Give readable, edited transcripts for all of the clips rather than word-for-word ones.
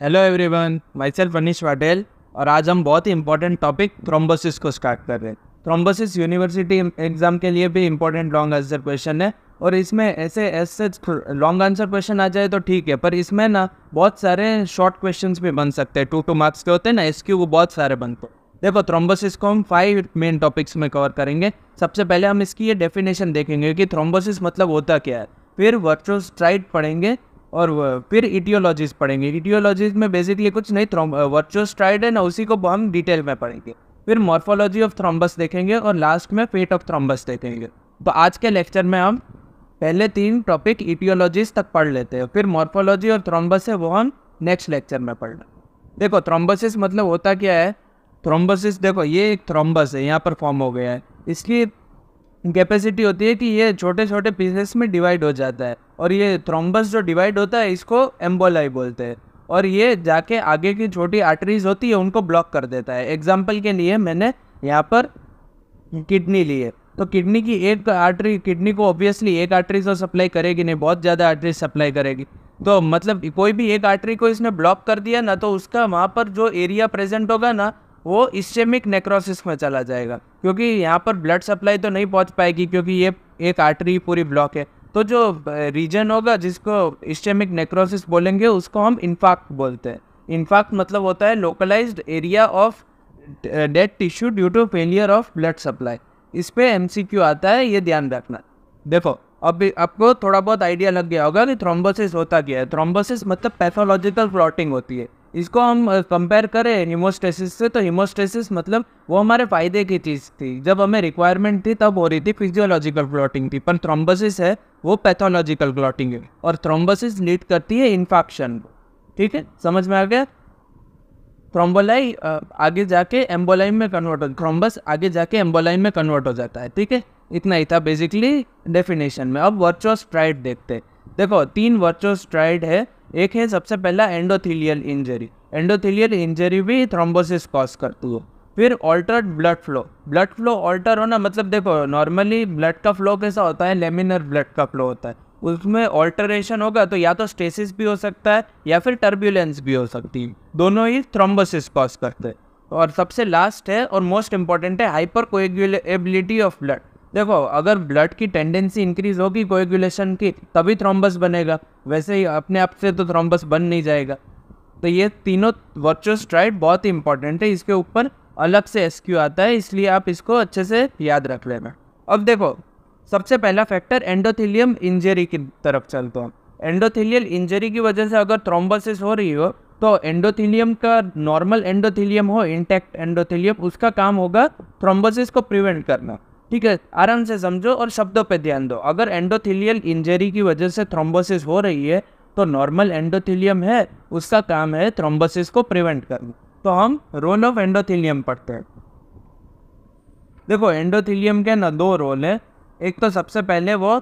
Hello everyone, my self Anish Patel. और आज हम बहुत ही इंपॉर्टेंट टॉपिक थ्रोम्बोसिस को स्टार्ट कर रहे हैं। थ्रोम्बोसिस यूनिवर्सिटी एग्जाम के लिए भी इंपॉर्टेंट लॉन्ग आंसर क्वेश्चन है। और इसमें ऐसे लॉन्ग आंसर क्वेश्चन आ जाए तो ठीक है, पर इसमें ना बहुत सारे शॉर्ट क्वेश्चंस भी बन सकते हैं। 2 मार्क्स के होते हैं ना, एसक्यू वो बहुत सारे बनते हैं। देखो, थ्रोम्बोसिस को हम 5 मेन टॉपिक्स में कवर करेंगे। सबसे पहले हम इसकी ये डेफिनेशन देखेंगे कि थ्रोम्बोसिस मतलब होता क्या है। फिर वर्चुअल स्ट्राइड पढ़ेंगे और फिर इटियोलॉजीज पढ़ेंगे। इटियोलॉजीज में बेसिकली कुछ नहीं, वर्चुअल स्ट्राइड है ना, उसी को हम डिटेल में पढ़ेंगे। फिर मॉर्फोलॉजी ऑफ थ्रोम्बस देखेंगे और लास्ट में फेट ऑफ थ्रोम्बस देखेंगे। तो आज के लेक्चर में हम पहले 3 टॉपिक इटियोलॉजीज तक पढ़ लेते हैं, फिर मॉर्फोलॉजी और थ्रोम्बस है वो हम नेक्स्ट लेक्चर में पढ़ना। देखो, थ्रोम्बोसिस मतलब होता क्या है। थ्रोम्बोसिस देखो, ये एक थ्रोम्बस है, यहाँ पर फॉर्म हो गया है। इसकी कैपेसिटी होती है कि ये छोटे छोटे पीसेस में डिवाइड हो जाता है। और ये थ्रोम्बस जो डिवाइड होता है इसको एम्बोलाई बोलते हैं। और ये जाके आगे की छोटी आर्टरीज होती है उनको ब्लॉक कर देता है। एग्जाम्पल के लिए मैंने यहाँ पर किडनी ली है, तो किडनी की एक आर्टरी, किडनी को ऑब्वियसली एक आर्टरी तो सप्लाई करेगी नहीं, बहुत ज़्यादा आर्टरी सप्लाई करेगी। तो मतलब कोई भी एक आर्टरी को इसने ब्लॉक कर दिया ना, तो उसका वहाँ पर जो एरिया प्रेजेंट होगा ना, वो इस्चेमिक नेक्रोसिस में चला जाएगा। क्योंकि यहाँ पर ब्लड सप्लाई तो नहीं पहुँच पाएगी, क्योंकि ये एक आर्टरी पूरी ब्लॉक है। तो जो रीजन होगा जिसको इस्चेमिक नेक्रोसिस बोलेंगे उसको हम इन्फार्क्ट बोलते हैं। इन्फार्क्ट मतलब होता है localized area of dead tissue due to failure of blood supply. इस पे एमसीक्यू आता है, ये ध्यान रखना। देखो, अब आपको थोड़ा बहुत आइडिया लग गया होगा कि थ्रोम्बोसिस होता क्या है। थ्रोम्बोसिस मतलब पैथोलॉजिकल क्लॉटिंग होती है। इसको हम कंपेयर करें हीमोस्टेसिस से, तो हीमोस्टेसिस मतलब वो हमारे फायदे की चीज़ थी, जब हमें रिक्वायरमेंट थी तब हो रही थी, फिजियोलॉजिकल क्लॉटिंग थी। पर थ्रोम्बोसिस है वो पैथोलॉजिकल क्लॉटिंग है, और थ्रोम्बोसिस लीड करती है इन्फेक्शन। ठीक है, समझ में आ गया। थ्रोम्बोलाई आगे जाके एम्बोलाइन में कन्वर्ट हो, थ्रोम्बस आगे जाके एम्बोलाइन में कन्वर्ट हो जाता है। ठीक है, इतना ही था बेसिकली डेफिनेशन में। अब वर्चुअल स्ट्राइड देखते हैं। देखो, 3 वर्चुअल स्ट्राइड है। एक है सबसे पहला एंडोथेलियल इंजरी। एंडोथेलियल इंजरी भी थ्रोम्बोसिस कॉज करती है। फिर altered blood flow. Blood flow alter होना मतलब देखो, नॉर्मली ब्लड का फ्लो कैसा होता है, लेमिनर ब्लड का फ्लो होता है। उसमें ऑल्टरेशन होगा तो या तो स्टेसिस भी हो सकता है या फिर टर्बुलेंस भी हो सकती है। दोनों ही थ्रोम्बोसिस कॉज करते हैं। और सबसे लास्ट है और मोस्ट इंपॉर्टेंट है हाइपर कोएगुलेबिलिटी ऑफ ब्लड। देखो, अगर ब्लड की टेंडेंसी इंक्रीज होगी कोएगुलेशन की, तभी थ्रोम्बस बनेगा। वैसे ही अपने आप से तो थ्रोम्बस बन नहीं जाएगा। तो ये तीनों वर्चुअल स्ट्राइड बहुत ही इंपॉर्टेंट है। इसके ऊपर अलग से एसक्यू आता है, इसलिए आप इसको अच्छे से याद रख लेना। अब देखो, सबसे पहला फैक्टर एंडोथेलियम इंजरी की तरफ चलता हूँ। एंडोथेलियल इंजरी की वजह से अगर थ्रोम्बोसिस हो रही हो, तो एंडोथेलियम का नॉर्मल एंडोथेलियम हो, इंटैक्ट एंडोथेलियम, उसका काम होगा थ्रोम्बोसिस को प्रिवेंट करना। ठीक है, आराम से समझो और शब्दों पे ध्यान दो। अगर एंडोथेलियल इंजरी की वजह से थ्रोम्बोसिस हो रही है, तो नॉर्मल एंडोथेलियम है, उसका काम है थ्रोम्बोसिस को प्रिवेंट करना। तो हम रोल ऑफ एंडोथेलियम पढ़ते हैं। देखो, एंडोथेलियम के ना 2 रोल है। एक तो सबसे पहले वो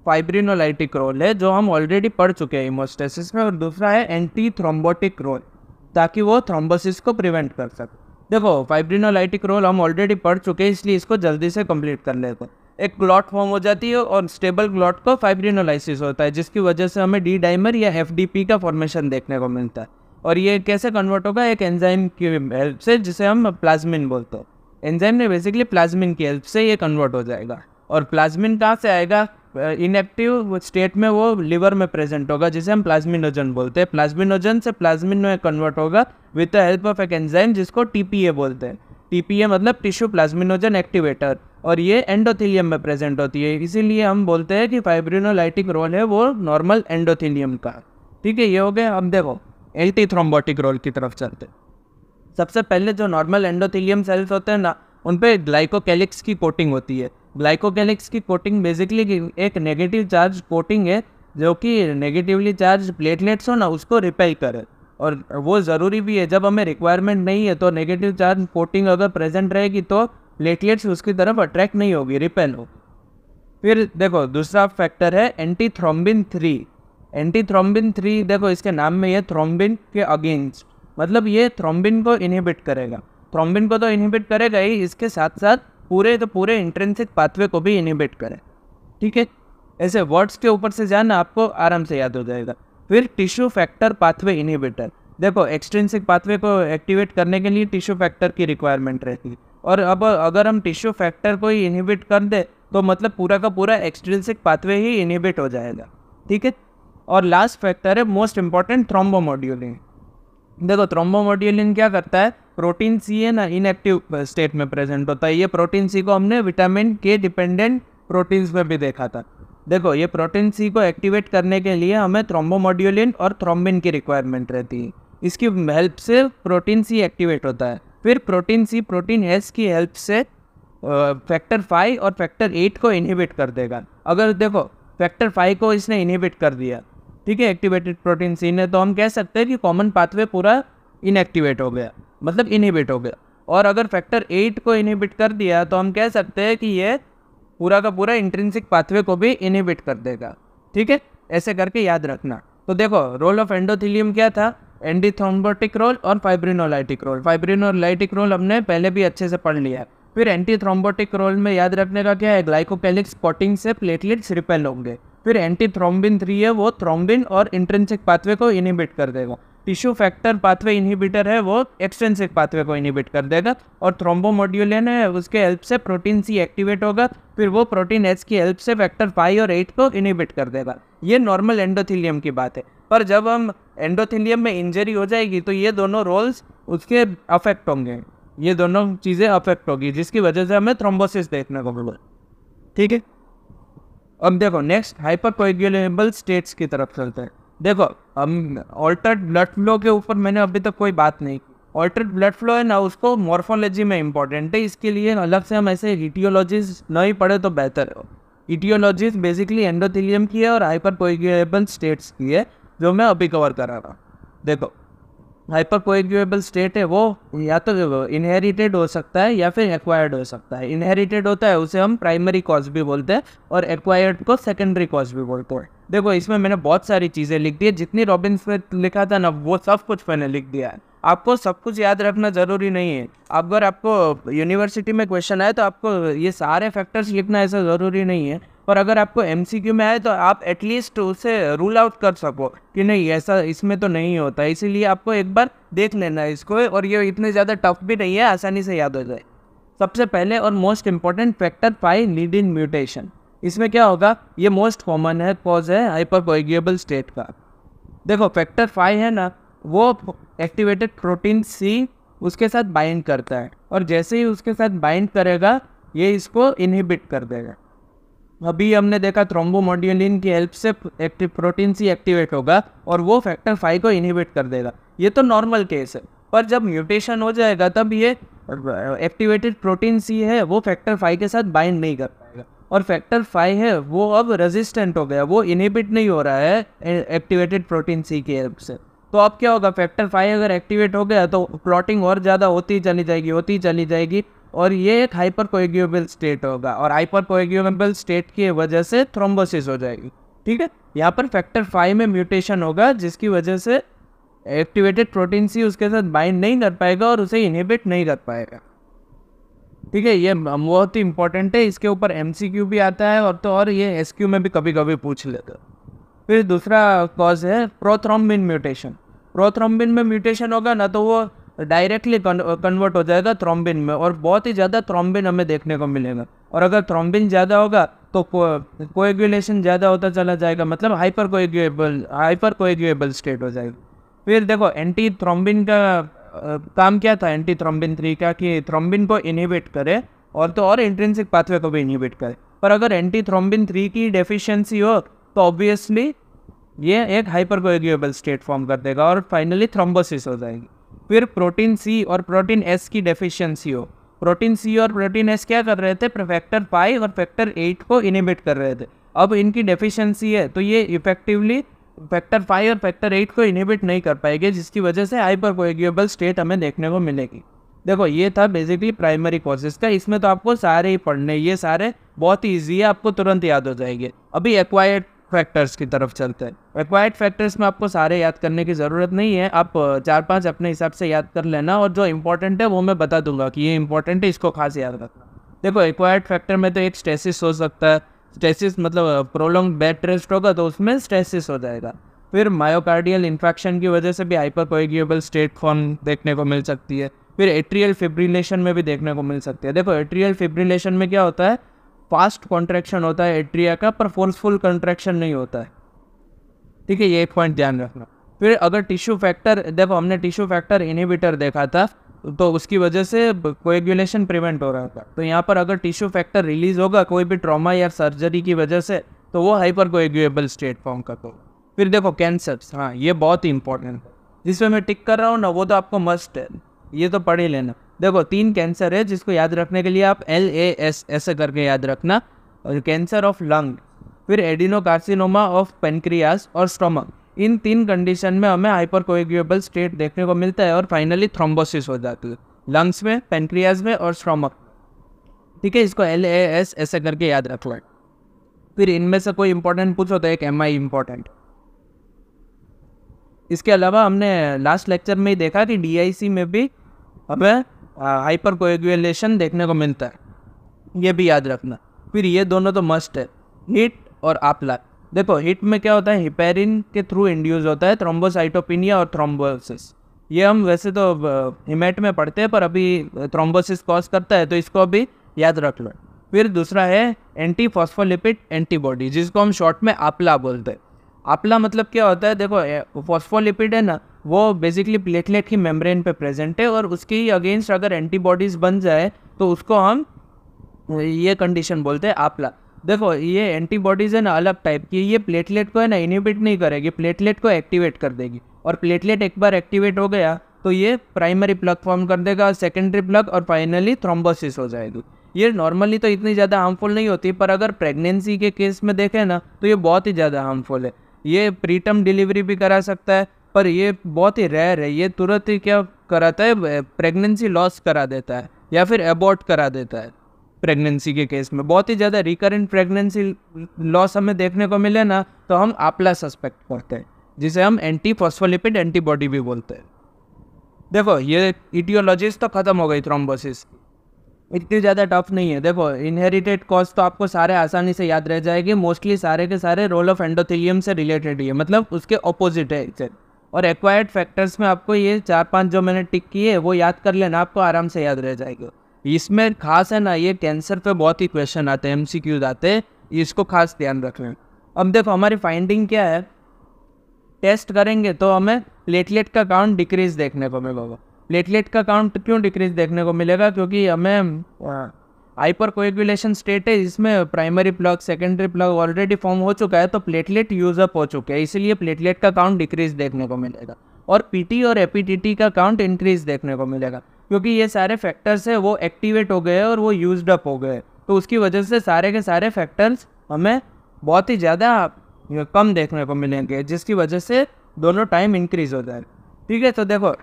फाइब्रिनोलाइटिक रोल है, जो हम ऑलरेडी पढ़ चुके हैं हीमोस्टेसिस में। और दूसरा है एंटी थ्रोम्बोटिक रोल, ताकि वो थ्रोम्बोसिस को प्रिवेंट कर सके। देखो, फाइब्रिनोलाइटिक रोल हम ऑलरेडी पढ़ चुके हैं, इसलिए इसको जल्दी से कंप्लीट कर लेते हैं। एक क्लॉट फॉर्म हो जाती है और स्टेबल क्लॉट को फाइब्रिनोलाइसिस होता है, जिसकी वजह से हमें डी डाइमर या एफडीपी का फॉर्मेशन देखने को मिलता है। और ये कैसे कन्वर्ट होगा, एक एंजाइम की हेल्प से, जिसे हम प्लाज्मिन बोलते हैं। एंजाइम ने बेसिकली प्लाज्मिन की हेल्प से ये कन्वर्ट हो जाएगा। और प्लाज्मिन कहाँ से आएगा, इनएक्टिव स्टेट में वो लिवर में प्रेजेंट होगा, जिसे हम प्लाज्मिनोजन बोलते हैं। प्लाज्मिनोजन से प्लाज्मिन में कन्वर्ट होगा विद द हेल्प ऑफ एक एंजाइम जिसको टीपीए बोलते हैं। टीपीए मतलब टिश्यू प्लाज्मिनोजन एक्टिवेटर, और ये एंडोथेलियम में प्रेजेंट होती है। इसीलिए हम बोलते हैं कि फाइब्रिनोलाइटिक रोल है वो नॉर्मल एंडोथेलियम का। ठीक है, ये हो गया। अब देखो, एंटी थ्रोम्बोटिक रोल की तरफ चलते हैं। सबसे पहले जो नॉर्मल एंडोथेलियम सेल्स होते हैं ना, उन पे ग्लाइकोकैलिक्स की कोटिंग होती है। ग्लाइकोकैलिक्स की कोटिंग बेसिकली एक नेगेटिव चार्ज कोटिंग है, जो कि नेगेटिवली चार्ज प्लेटलेट्स हो ना, उसको रिपेल करे। और वो ज़रूरी भी है, जब हमें रिक्वायरमेंट नहीं है तो नेगेटिव चार्ज कोटिंग अगर प्रेजेंट रहेगी तो प्लेटलेट्स उसकी तरफ अट्रैक्ट नहीं होगी, रिपेल हो। फिर देखो, दूसरा फैक्टर है एंटी थ्रोम्बिन 3। एंटी थ्रोम्बिन 3, देखो इसके नाम में ये थ्रोम्बिन के अगेंस्ट, मतलब ये थ्रोम्बिन को इनहिबिट करेगा। थ्रोम्बिन को तो इनहिबिट करेगा ही, इसके साथ साथ पूरे इंट्रिंसिक पाथवे को भी इनहिबिट करे। ठीक है, ऐसे वर्ड्स के ऊपर से जाना आपको आराम से याद हो जाएगा। फिर टिश्यू फैक्टर पाथवे इनहिबिटर। देखो एक्सट्रिंसिक पाथवे को एक्टिवेट करने के लिए टिश्यू फैक्टर की रिक्वायरमेंट रहती है, और अब अगर हम टिश्यू फैक्टर को ही इनहिबिट कर दे तो मतलब पूरा का पूरा एक्सट्रिंसिक पाथवे ही इनहिबिट हो जाएगा, ठीक है। और लास्ट फैक्टर है मोस्ट इंपॉर्टेंट, थ्रोम्बोमोड्यूलिन। देखो थ्रोम्बोमोड्यूलिन क्या करता है, प्रोटीन सी है ना इनएक्टिव स्टेट में प्रेजेंट होता है। ये प्रोटीन सी को हमने विटामिन के डिपेंडेंट प्रोटीन्स में भी देखा था। देखो ये प्रोटीन सी को एक्टिवेट करने के लिए हमें थ्रोम्बोमोड्यूलिन और थ्रोम्बिन की रिक्वायरमेंट रहती है। इसकी हेल्प से प्रोटीन सी एक्टिवेट होता है। फिर प्रोटीन सी प्रोटीन एस की हेल्प से फैक्टर 5 और फैक्टर 8 को इनहिबिट कर देगा। अगर देखो फैक्टर 5 को इसने इनहिबिट कर दिया, ठीक है, एक्टिवेटेड प्रोटीन सी ने, तो हम कह सकते हैं कि कॉमन पाथवे पूरा इनएक्टिवेट हो गया, मतलब इनहिबिट हो गया। और अगर फैक्टर 8 को इनहिबिट कर दिया तो हम कह सकते हैं कि ये पूरा का पूरा इंट्रिंसिक पाथवे को भी इनहिबिट कर देगा, ठीक है। ऐसे करके याद रखना। तो देखो रोल ऑफ एंडोथेलियम क्या था, एंटी थ्रोम्बोटिक रोल और फाइब्रिनोलाइटिक रोल। फाइब्रिनोलाइटिक रोल हमने पहले भी अच्छे से पढ़ लिया है। फिर एंटी थ्रोम्बोटिक रोल में याद रखने का क्या है, ग्लाइकोकैलिक्स स्पॉटिंग से प्लेटलेट्स रिपेल होंगे। फिर एंटी थ्रोम्बिन 3 है, वो थ्रोम्बिन और इंट्रिंसिक पाथवे को इनहिबिट कर देगा। टिश्यू फैक्टर पाथवे इनहिबिटर है, वो एक्सट्रिंसिक पाथवे को इनहिबिट कर देगा। और थ्रोम्बोमोड्यूलिन है, उसके हेल्प से प्रोटीन सी एक्टिवेट होगा, फिर वो प्रोटीन एच की हेल्प से फैक्टर 5 और 8 को इनहिबिट कर देगा। ये नॉर्मल एंडोथेलियम की बात है। पर जब हम एंडोथेलियम में इंजरी हो जाएगी तो ये दोनों रोल्स उसके अफेक्ट होंगे, ये दोनों चीज़ें अफेक्ट होगी, जिसकी वजह से हमें थ्रोम्बोसिस देखने को मिलेगा, ठीक है। अब देखो नेक्स्ट हाइपरकोएगुलेबल स्टेट्स की तरफ चलते हैं। देखो हम ऑल्टर्ड ब्लड फ्लो के ऊपर मैंने अभी तक कोई बात नहीं की। ऑल्टर्ड ब्लड फ्लो है ना, उसको मॉर्फोलॉजी में इंपॉर्टेंट है, इसके लिए अलग से हम ऐसे इटियोलॉजीज नहीं पढ़े तो बेहतर है। इटियोलॉजीज बेसिकली एंडोथेलियम की है और हाइपरकोएगुलेबल स्टेट्स की है, जो मैं अभी कवर करा रहा हूँ। देखो हाइपरकोएगुलेबल स्टेट है, वो या तो इनहेरिटेड हो सकता है या फिर एक्वायर्ड हो सकता है। इनहेरिटेड होता है उसे हम प्राइमरी कॉज भी बोलते हैं, और एक्वायर्ड को सेकेंडरी कॉज भी बोलते हैं। देखो इसमें मैंने बहुत सारी चीज़ें लिख दी है, जितनी रॉबिन्स में लिखा था ना वो सब कुछ मैंने लिख दिया है। आपको सब कुछ याद रखना ज़रूरी नहीं है। अगर आपको यूनिवर्सिटी में क्वेश्चन आए तो आपको ये सारे फैक्टर्स लिखना ऐसा ज़रूरी नहीं है, पर अगर आपको एमसीक्यू में आए तो आप एटलीस्ट उसे रूल आउट कर सको कि नहीं ऐसा इसमें तो नहीं होता। इसीलिए आपको एक बार देख लेना है इसको, और ये इतने ज़्यादा टफ भी नहीं है, आसानी से याद हो जाए। सबसे पहले और most important factor 5 lead in mutation. इसमें क्या होगा, ये मोस्ट कॉमन है कॉज है हाइपरकोएगुलेबल स्टेट का। देखो फैक्टर 5 है ना, वो एक्टिवेटेड प्रोटीन सी उसके साथ बाइंड करता है, और जैसे ही उसके साथ बाइंड करेगा ये इसको इनहिबिट कर देगा। अभी हमने देखा थ्रोम्बोमोड्यूलिन की हेल्प से प्रोटीन सी एक्टिवेट होगा और वो फैक्टर 5 को इनहिबिट कर देगा। ये तो नॉर्मल केस है, पर जब म्यूटेशन हो जाएगा तब ये एक्टिवेटेड प्रोटीन सी है वो फैक्टर 5 के साथ बाइंड नहीं कर पाएगा, और फैक्टर 5 है वो अब रेजिस्टेंट हो गया, वो इनहिबिट नहीं हो रहा है एक्टिवेटेड प्रोटीन सी की हेल्प से। तो अब क्या होगा, फैक्टर 5 अगर एक्टिवेट हो गया तो क्लॉटिंग और ज़्यादा होती चली जाएगी, और ये एक हाइपरकोएगुलेबल स्टेट होगा, और हाइपरकोएगुलेबल स्टेट की वजह से थ्रोम्बोसिस हो जाएगी, ठीक है। यहाँ पर फैक्टर 5 में म्यूटेशन होगा, जिसकी वजह से एक्टिवेटेड प्रोटीन सी उसके साथ बाइंड नहीं कर पाएगा और उसे इनहिबिट नहीं कर पाएगा, ठीक है। ये बहुत ही इंपॉर्टेंट है, इसके ऊपर एमसीक्यू भी आता है, और ये एसक्यू में भी कभी कभी पूछ लेते हैं। फिर दूसरा कॉज है प्रोथ्रोम्बिन म्यूटेशन। प्रोथ्रोम्बिन में म्यूटेशन होगा ना तो वो डायरेक्टली कन्वर्ट हो जाएगा थ्रोम्बिन में, और बहुत ही ज़्यादा थ्रोम्बिन हमें देखने को मिलेगा। और अगर थ्रोम्बिन ज़्यादा होगा तो कोएगुलेशन ज़्यादा होता चला जाएगा, मतलब हाइपरकोएगुलेबल स्टेट हो जाएगी। फिर देखो एंटी थ्रोम्बिन का काम क्या था, एंटी थ्रोम्बिन 3 का, कि थ्रोम्बिन को इनहिबिट करे और इंट्रिंसिक पाथवे को भी इनहिबिट करे। पर अगर एंटी थ्रोम्बिन 3 की डेफिशिएंसी हो तो ऑब्वियसली ये एक हाइपरकोएगुलेबल स्टेट फॉर्म कर देगा और फाइनली थ्रोम्बोसिस हो जाएगी। फिर प्रोटीन सी और प्रोटीन एस की डेफिशिएंसी हो, प्रोटीन सी और प्रोटीन एस क्या कर रहे थे, फैक्टर 5 और फैक्टर 8 को इनहिबिट कर रहे थे। अब इनकी डेफिशिएंसी है तो ये इफेक्टिवली फैक्टर 5 और फैक्टर 8 को इनहिबिट नहीं कर पाएंगे, जिसकी वजह से हाइपरकोएगुलेबल स्टेट हमें देखने को मिलेगी। देखो ये था बेसिकली प्राइमरी कॉजेस का, इसमें तो आपको सारे ही पढ़ने, ये सारे बहुत ही ईजी है, आपको तुरंत याद हो जाएंगे। अभी एक्वायर्ड फैक्टर्स की तरफ चलते हैं। एक्वायर्ड फैक्टर्स में आपको सारे याद करने की ज़रूरत नहीं है, आप 4-5 अपने हिसाब से याद कर लेना, और जो इंपॉर्टेंट है वो मैं बता दूंगा कि ये इंपॉर्टेंट है, इसको खास याद रखना। देखो एक्वायर्ड फैक्टर में तो एक स्टेसिस हो सकता है, स्टेसिस मतलब प्रोलॉन्ग बेड रेस्ट होगा तो उसमें स्टेसिस हो जाएगा। फिर मायोकार्डियल इन्फेक्शन की वजह से भी हाइपरकोएगुलेबल स्टेट फॉर्म देखने को मिल सकती है। फिर एट्रियल फिब्रिलेशन में भी देखने को मिल सकती है। देखो एट्रियल फिब्रिलेशन में क्या होता है, फास्ट कॉन्ट्रैक्शन होता है एट्रिया का, पर फोर्सफुल कॉन्ट्रैक्शन नहीं होता है। ठीक है, ये एक पॉइंट ध्यान रखना। फिर अगर टिश्यू फैक्टर, देखो हमने टिश्यू फैक्टर इनहिबिटर देखा था, तो उसकी वजह से कोएगुलेशन प्रिवेंट हो रहा था। तो यहाँ पर अगर टिश्यू फैक्टर रिलीज होगा कोई भी ट्रॉमा या सर्जरी की वजह से, तो वो हाइपरकोएगुलेबल स्टेट फॉर्म करता होगा। फिर देखो कैंसर्स, हाँ ये बहुत ही इंपॉर्टेंट है, जिसमें मैं टिक कर रहा हूँ ना वो तो आपको मस्ट है, ये तो पढ़ ही लेना। देखो 3 कैंसर है जिसको याद रखने के लिए आप LAS ऐसे करके याद रखना। और कैंसर ऑफ लंग, फिर एडिनोकार्सिनोमा ऑफ पेनक्रियास और स्टोमक, इन 3 कंडीशन में हमें हाइपरकोएगुलेबल स्टेट देखने को मिलता है और फाइनली थ्रोम्बोसिस हो जाती है लंग्स में, पेनक्रियास में और स्टोमक। ठीक है, इसको LAS ऐसे करके याद रखो। फिर इनमें से कोई इंपॉर्टेंट पूछो तो एक MI इंपॉर्टेंट। इसके अलावा हमने लास्ट लेक्चर में ही देखा कि DIC में भी हमें हाइपरकोएगुलेशन देखने को मिलता है, ये भी याद रखना। फिर ये दोनों तो मस्ट है, हिट और आप्ला। देखो हिट में क्या होता है, हिपेरिन के थ्रू इंड्यूस होता है थ्रोम्बोसाइटोपिनिया और थ्रोम्बोसिस। ये हम वैसे तो हिमेट में पढ़ते हैं, पर अभी थ्रोम्बोसिस कॉज करता है, तो इसको अभी याद रख लो। फिर दूसरा है एंटी फॉस्फोलिपिड एंटीबॉडी, जिसको हम शॉर्ट में आप्ला बोलते हैं। आप्ला मतलब क्या होता है, देखो फॉस्फोलिपिड है ना, वो बेसिकली प्लेटलेट की मेम्ब्रेन पे प्रेजेंट है, और उसके अगेंस्ट अगर एंटीबॉडीज बन जाए तो उसको हम ये कंडीशन बोलते हैं आप्ला। देखो ये एंटीबॉडीज है ना अलग टाइप की, ये प्लेटलेट को है ना इनहिबिट नहीं करेगी, प्लेटलेट को एक्टिवेट कर देगी। और प्लेटलेट एक बार एक्टिवेट हो गया तो ये प्राइमरी प्लग फॉर्म कर देगा, सेकेंडरी प्लग, और फाइनली थ्रोम्बोसिस हो जाएगी। ये नॉर्मली तो इतनी ज़्यादा हार्मफुल नहीं होती, पर अगर प्रेगनेंसी के केस में देखें ना तो ये बहुत ही ज़्यादा हार्मफुल है। ये प्रीटर्म डिलीवरी भी करा सकता है, पर ये बहुत ही रेयर है। ये तुरंत ही क्या कराता है, प्रेगनेंसी लॉस करा देता है या फिर अबॉर्ट करा देता है। प्रेगनेंसी के केस में बहुत ही ज़्यादा रिकरेंट प्रेगनेंसी लॉस हमें देखने को मिले ना, तो हम आप्ला सस्पेक्ट करते हैं, जिसे हम एंटी फॉस्फोलिपिड एंटीबॉडी भी बोलते हैं। देखो ये इटियोलॉजीज तो ख़त्म हो गई थ्रोम्बोसिस, इतनी ज़्यादा टफ नहीं है। देखो इनहेरिटेड कॉज तो आपको सारे आसानी से याद रह जाएंगे, मोस्टली सारे के सारे रोल ऑफ एंडोथेलियम से रिलेटेड ही है, मतलब उसके ऑपोजिट है इसे। और एक्वायर्ड फैक्टर्स में आपको ये 4-5 जो मैंने टिक किए वो याद कर लेना, आपको आराम से याद रह जाएगा। इसमें खास है ना, ये कैंसर पे बहुत ही क्वेश्चन आते हैं, MCQs आते हैं, इसको खास ध्यान रख लें। अब देखो हमारी फाइंडिंग क्या है, टेस्ट करेंगे तो हमें प्लेटलेट का काउंट डिक्रीज देखने को मिलेगा। प्लेटलेट का काउंट क्यों डिक्रीज देखने को मिलेगा, क्योंकि हमें हाइपरकोएगुलेशन स्टेट है, इसमें primary plug secondary plug already form हो चुका है, तो प्लेटलेट यूज अप हो चुके हैं, इसलिए प्लेटलेट का काउंट डिक्रीज देखने को मिलेगा। और PT और APTT का काउंट इंक्रीज देखने को मिलेगा, क्योंकि ये सारे फैक्टर्स है वो एक्टिवेट हो गए और वो यूज्ड अप हो गए, तो उसकी वजह से सारे के सारे फैक्टर्स हमें बहुत ही ज़्यादा कम देखने को मिलेंगे, जिसकी वजह से दोनों टाइम इंक्रीज हो जाए। ठीक है, तो देखो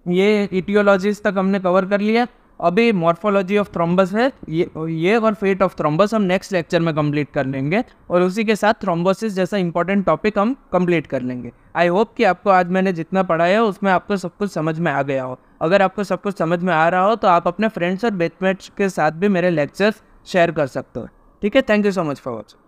ये इटियोलॉजीज तक हमने कवर कर लिया। अभी मॉर्फोलॉजी ऑफ थ्रोम्बस है, ये और फेट ऑफ थ्रोम्बस हम नेक्स्ट लेक्चर में कंप्लीट कर लेंगे, और उसी के साथ थ्रोम्बोसिस जैसा इंपॉर्टेंट टॉपिक हम कंप्लीट कर लेंगे। आई होप कि आपको आज मैंने जितना पढ़ाया है उसमें आपको सब कुछ समझ में आ गया हो। अगर आपको सब कुछ समझ में आ रहा हो तो आप अपने फ्रेंड्स और बैचमेट्स के साथ भी मेरे लेक्चर्स शेयर कर सकते हो। ठीक है, thank you so much for watching.